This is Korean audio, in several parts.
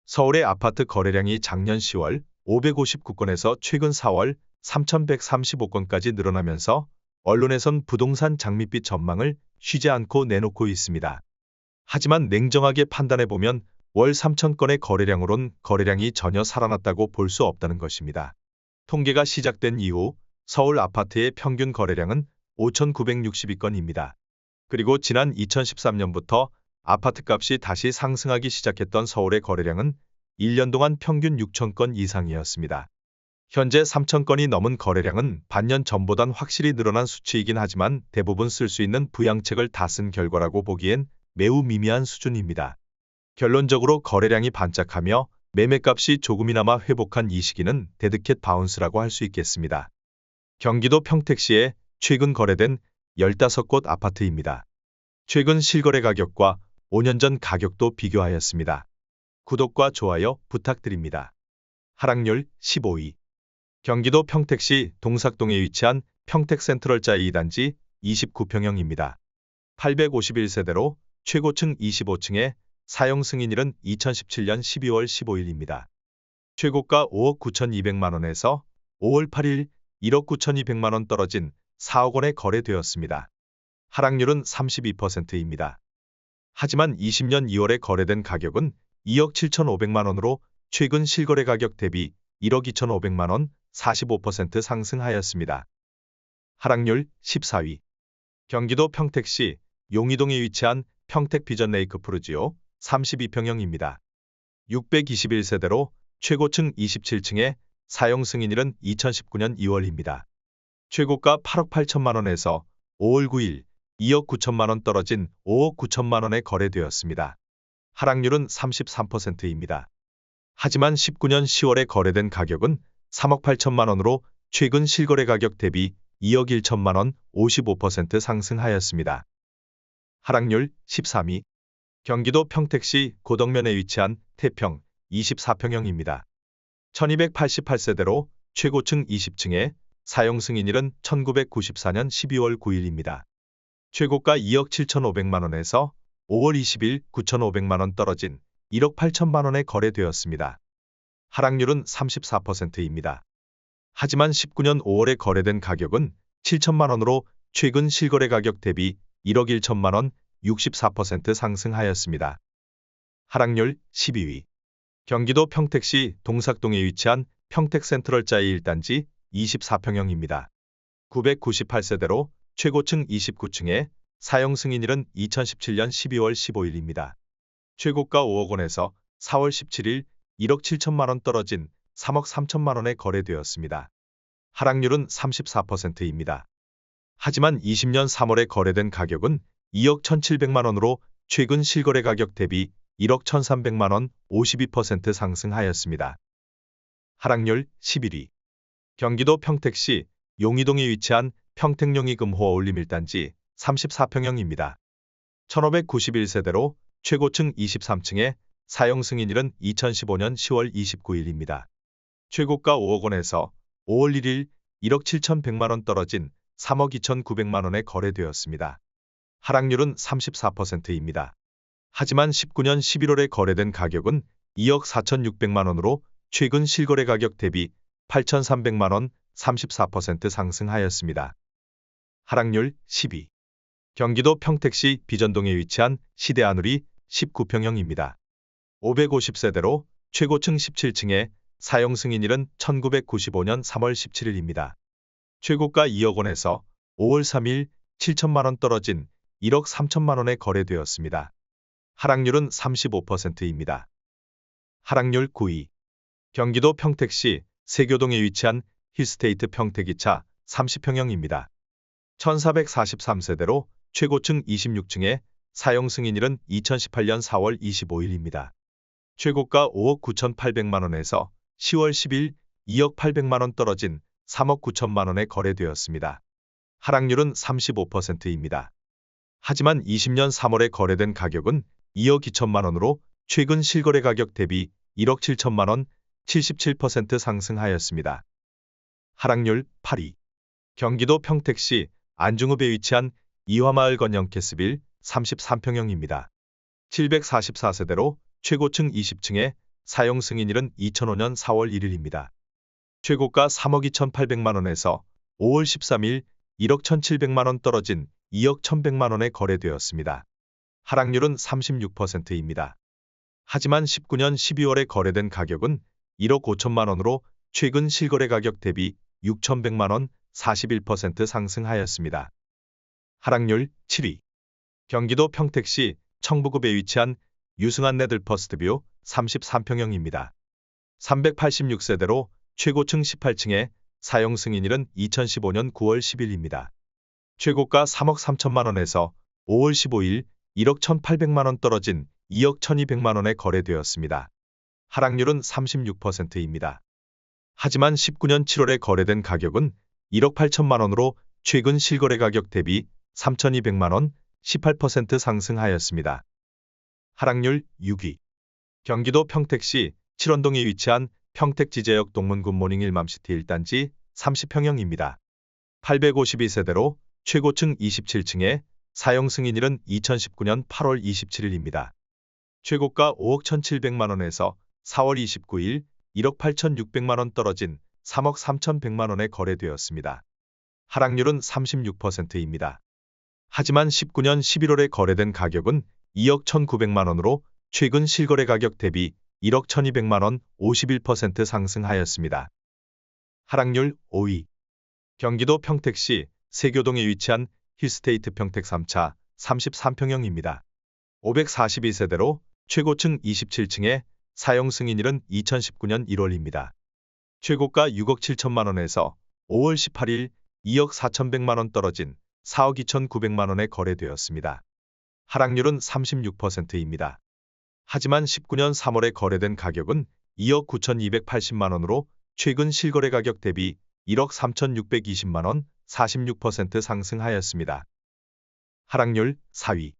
서울의 아파트 거래량이 작년 10월 559건에서 최근 4월 3,135건까지 늘어나면서 언론에선 부동산 장밋빛 전망을 쉬지 않고 내놓고 있습니다. 하지만 냉정하게 판단해보면 월 3,000건의 거래량으론 거래량이 전혀 살아났다고 볼 수 없다는 것입니다. 통계가 시작된 이후 서울 아파트의 평균 거래량은 5,962건입니다. 그리고 지난 2013년부터 아파트값이 다시 상승하기 시작했던 서울의 거래량은 1년 동안 평균 6,000건 이상이었습니다. 현재 3,000건이 넘은 거래량은 반년 전보단 확실히 늘어난 수치이긴 하지만 대부분 쓸 수 있는 부양책을 다 쓴 결과라고 보기엔 매우 미미한 수준입니다. 결론적으로 거래량이 반짝하며 매매값이 조금이나마 회복한 이 시기는 데드캣 바운스라고 할 수 있겠습니다. 경기도 평택시에 최근 거래된 15곳 아파트입니다. 최근 실거래 가격과 5년 전 가격도 비교하였습니다. 구독과 좋아요 부탁드립니다. 하락률 15위. 경기도 평택시 동삭동에 위치한 평택센트럴자 2단지 29평형입니다. 851세대로 최고층 25층에 사용 승인일은 2017년 12월 15일입니다. 최고가 5억 9,200만원에서 5월 8일 1억 9,200만원 떨어진 4억 원에 거래되었습니다. 하락률은 32%입니다. 하지만 20년 2월에 거래된 가격은 2억 7,500만원으로 최근 실거래 가격 대비 1억 2,500만원 45% 상승하였습니다. 하락률 14위. 경기도 평택시 용이동에 위치한 평택 비전 레이크 푸르지오 32평형입니다. 621세대로 최고층 27층에 사용 승인일은 2019년 2월입니다. 최고가 8억 8천만원에서 5월 9일 2억 9천만원 떨어진 5억 9천만원에 거래되었습니다. 하락률은 33%입니다. 하지만 19년 10월에 거래된 가격은 3억 8천만원으로 최근 실거래 가격 대비 2억 1천만원 55% 상승하였습니다. 하락률 13위. 경기도 평택시 고덕면에 위치한 태평 24평형입니다. 1288세대로 최고층 20층에 사용 승인일은 1994년 12월 9일입니다. 최고가 2억 7,500만원에서 5월 20일 9,500만원 떨어진 1억 8천만원에 거래되었습니다. 하락률은 34%입니다. 하지만 19년 5월에 거래된 가격은 7천만원으로 최근 실거래 가격 대비 1억 1천만원 64% 상승하였습니다. 하락률 12위. 경기도 평택시 동삭동에 위치한 평택센트럴자이 1단지 24평형입니다. 998세대로 최고층 29층에 사용 승인일은 2017년 12월 15일입니다. 최고가 5억 원에서 4월 17일 1억 7천만원 떨어진 3억 3천만원에 거래되었습니다. 하락률은 34%입니다. 하지만 20년 3월에 거래된 가격은 2억 1,700만원으로 최근 실거래 가격 대비 1억 1,300만원 52% 상승하였습니다. 하락률 11위. 경기도 평택시 용이동에 위치한 평택용이금호 어울림 1단지 34평형입니다. 1591세대로 최고층 23층에 사용 승인일은 2015년 10월 29일입니다. 최고가 5억 원에서 5월 1일 1억 7,100만원 떨어진 3억 2,900만원에 거래되었습니다. 하락률은 34%입니다. 하지만 19년 11월에 거래된 가격은 2억 4,600만원으로 최근 실거래 가격 대비 8,300만원 34% 상승하였습니다. 하락률 12. 경기도 평택시 비전동에 위치한 시대하누리 19평형입니다. 550세대로 최고층 17층에 사용 승인일은 1995년 3월 17일입니다. 최고가 2억 원에서 5월 3일 7천만원 떨어진 1억 3천만원에 거래되었습니다. 하락률은 35%입니다. 하락률 9위. 경기도 평택시 세교동에 위치한 힐스테이트 평택2차 30평형입니다. 1443세대로 최고층 26층에 사용 승인일은 2018년 4월 25일입니다. 최고가 5억 9,800만원에서 10월 10일 2억 800만원 떨어진 3억 9천만원에 거래되었습니다. 하락률은 35%입니다. 하지만 20년 3월에 거래된 가격은 2억 2천만원으로 최근 실거래 가격 대비 1억 7천만원 77% 상승하였습니다. 하락률 8위. 경기도 평택시 안중읍에 위치한 이화마을 건영 캐스빌 33평형입니다. 744세대로 최고층 20층에 사용 승인일은 2005년 4월 1일입니다. 최고가 3억 2,800만 원에서 5월 13일 1억 1,700만 원 떨어진 2억 1,100만 원에 거래되었습니다. 하락률은 36%입니다. 하지만 19년 12월에 거래된 가격은 1억 5천만 원으로 최근 실거래 가격 대비 6,100만 원 41% 상승하였습니다. 하락률 7위. 경기도 평택시 청부급에 위치한 유승한 네들퍼스트뷰 33평형입니다. 386세대로 최고층 18층에 사용 승인일은 2015년 9월 10일입니다. 최고가 3억 3천만 원에서 5월 15일 1억 1,800만 원 떨어진 2억 1,200만 원에 거래되었습니다. 하락률은 36%입니다. 하지만 19년 7월에 거래된 가격은 1억 8천만 원으로 최근 실거래 가격 대비 3,200만 원 18% 상승하였습니다. 하락률 6위. 경기도 평택시 칠원동에 위치한 평택지제역 동문굿모닝 일맘시티 1단지 30평형입니다. 852세대로 최고층 27층에 사용 승인일은 2019년 8월 27일입니다. 최고가 5억 1,700만 원에서 4월 29일 1억 8,600만 원 떨어진 3억 3,100만 원에 거래되었습니다. 하락률은 36%입니다. 하지만 19년 11월에 거래된 가격은 2억 1,900만 원으로 최근 실거래 가격 대비 1억 1,200만 원 51% 상승하였습니다. 하락률 5위. 경기도 평택시 세교동에 위치한 힐스테이트 평택 3차 33평형입니다. 542세대로 최고층 27층에 사용 승인일은 2019년 1월입니다. 최고가 6억 7천만 원에서 5월 18일 2억 4,100만 원 떨어진 4억 2,900만 원에 거래되었습니다. 하락률은 36%입니다. 하지만 19년 3월에 거래된 가격은 2억 9,280만 원으로 최근 실거래 가격 대비 1억 3,620만 원 46% 상승하였습니다. 하락률 4위.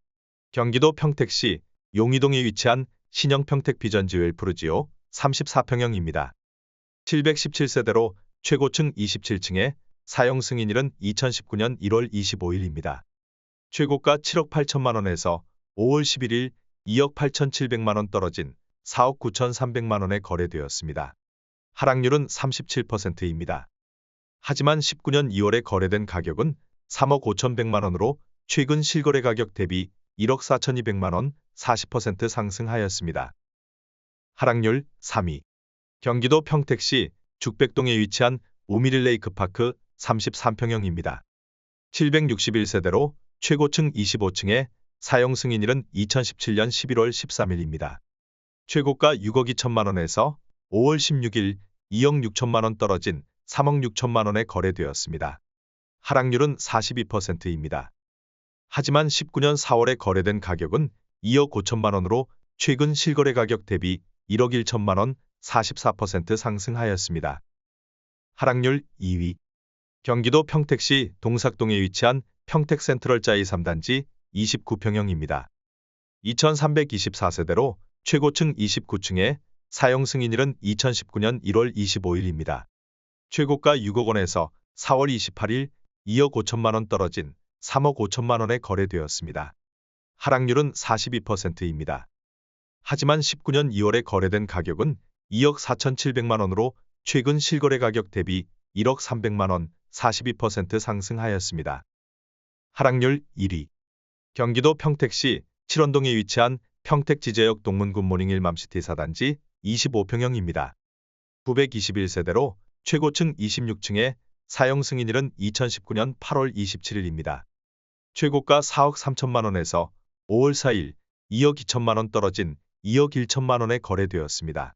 경기도 평택시 용이동에 위치한 신영평택 비전지웰 푸르지오 34평형입니다. 717세대로 최고층 27층에 사용 승인일은 2019년 1월 25일입니다. 최고가 7억 8천만 원에서 5월 11일 2억 8,700만 원 떨어진 4억 9,300만 원에 거래되었습니다. 하락률은 37%입니다. 하지만 19년 2월에 거래된 가격은 3억 5,100만 원으로 최근 실거래 가격 대비 1억 4,200만 원 40% 상승하였습니다. 하락률 3위. 경기도 평택시 죽백동에 위치한 우미릴레이크파크 33평형입니다. 761세대로 최고층 25층에 사용 승인일은 2017년 11월 13일입니다. 최고가 6억 2천만 원에서 5월 16일 2억 6천만 원 떨어진 3억 6천만 원에 거래되었습니다. 하락률은 42%입니다. 하지만 19년 4월에 거래된 가격은 2억 5천만 원으로 최근 실거래 가격 대비 1억 1천만 원 44% 상승하였습니다. 하락률 2위. 경기도 평택시 동삭동에 위치한 평택센트럴자이 3단지 29평형입니다. 2324세대로 최고층 29층에 사용 승인일은 2019년 1월 25일입니다. 최고가 6억 원에서 4월 28일 2억 5천만 원 떨어진 3억 5천만 원에 거래되었습니다. 하락률은 42%입니다. 하지만 19년 2월에 거래된 가격은 2억 4,700만 원으로 최근 실거래 가격 대비 1억 300만 원 42% 상승하였습니다. 하락률 1위. 경기도 평택시 칠원동에 위치한 평택지제역 동문굿모닝 일맘시티 4단지 25평형입니다. 921세대로 최고층 26층에 사용 승인일은 2019년 8월 27일입니다. 최고가 4억 3천만 원에서 5월 4일 2억 2천만 원 떨어진 2억 1천만 원에 거래되었습니다.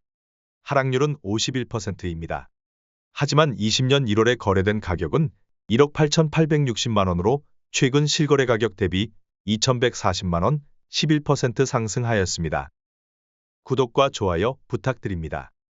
하락률은 51%입니다. 하지만 20년 1월에 거래된 가격은 1억 8,860만 원으로 최근 실거래 가격 대비 2,140만 원 11% 상승하였습니다. 구독과 좋아요 부탁드립니다.